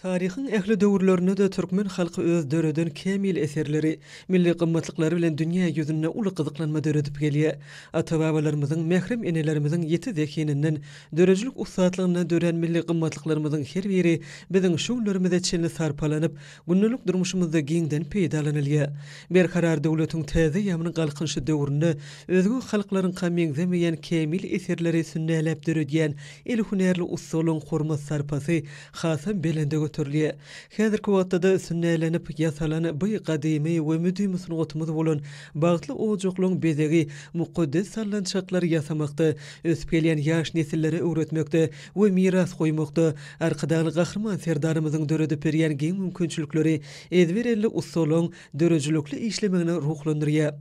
Tarihin ehli döwürlerinde de türkmen halky öz döreden kämil eserleri, milli gymmatlyklary bilen dünýä ýüzünde uly gyzyklanma döredip gelýär. Ata-babalarymyzyň, mährem enelerimizin ýeti zekininden, dörejilik ustatlygyna dören milli gymmatlyklarynyň her biri biziň şuwlarymyzda çenli sarpalanyp, günnelik durmuşymyzda giňden peýdalanylýar. Berkarar döwletiň täze ýamyny galkynşy döwründe özgü halklaryň kamyňzemeýän kämil eserleri sünnäläp döredýän el hunerli ustalaryň hormat sarpasy hasam belende götürlýär. Häzirki wagtda sünnälenip ýasalany bu gadymy we müdüm sungatymyz bolan bagtly ojoklyň bezegi mukaddes sallançaklary ýasamakda, ösüp gelýän ýaş nesillere öwretmekde we miras goýmakda arkadaly gahrman serdarymyzyň döredip berýän giň mümkinçilikleri ezberelli ustalaryň dörejilikli işlemegine ruhlandyrýar.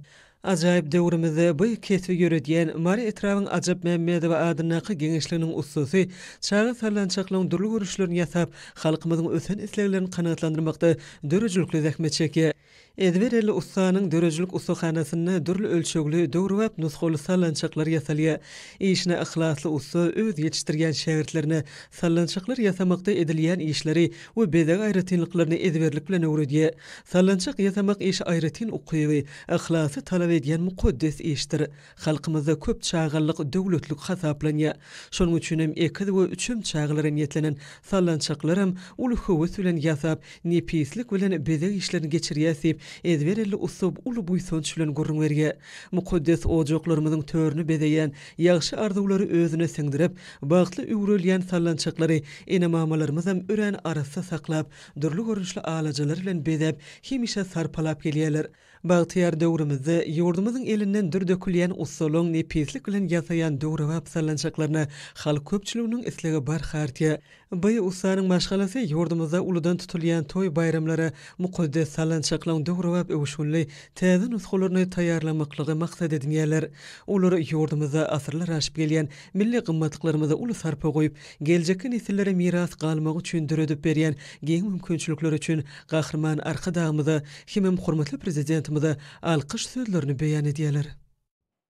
Ajaýyp döwrümizde bu kesbi ýöredýän Mari Etrawyň Ajap Mämmedow adynaky geňişliginiň ustasy çağı sallançaklaryň durly görüşlerini ýasap, halkymyzyň ösen isleglerini kanatlandyrmakda dörejilikli zähmet çekýär. Ezberelli ustanyň dörejilik ustahanasyna durly ölçegli, döwrewap nusgaly sallançaklar ýasalýar. Işine ihlasly usta öz ýetişdirýän şägirdlerine sallançaklar ýasamakda edilýän işleri we bezek aýratynlyklaryny ezberlik bilen öwredýär. Sallançak ýasamak iş aýratyn ukyby, ihlasy talap edýän mukaddes işdir. Halkymyzda köp çağallyk döwletlik hasaplanýar. Şonuň üçin hem ekiz we üçüm çağlara niýetlenen sallançaklaram uly höwes bilen ýasap, nepislik bilen bezek işlerini geçirýäsip, ezberelli usup uly buýsanç bilen gurrun berýär. Mukaddes ojoklarymyzyň törüni bezeýän, ýagşy arzuwlary özüne siňdirip, bagtly üwrelýän sallançaklary enemamalarymyz hem ören arasy saklap, durly görünüşli alajalar bilen bezep, hemişe sarpalap gelýärler. Bagtyar döwrümizde ýurdumyzyň elinden dür dökülýän ustalaryň nepislik bilen ýasaýan döwrewap sallançaklaryna halk köpçüliginiň islegi barhartýar. Bu ustanyň maşgalasy ýurdumyzda uludan tutulýan toý bayramlara mukaddes sallançaklaryň döwrewap öwüşünli täze nusgalaryny taýýarlamaklygy maksat edinýärler. Olar ýurdumyzda asyrlar aşyp gelýän milli gymmatlyklarymy uly sarpa goýup, geljekki nesillere miras galmagy üçin döredip berýän giň mümkinçilikler üçin gahrman arkadagymyza hem hormatly prezidentimize alkyş sözlerini beýan edýärler.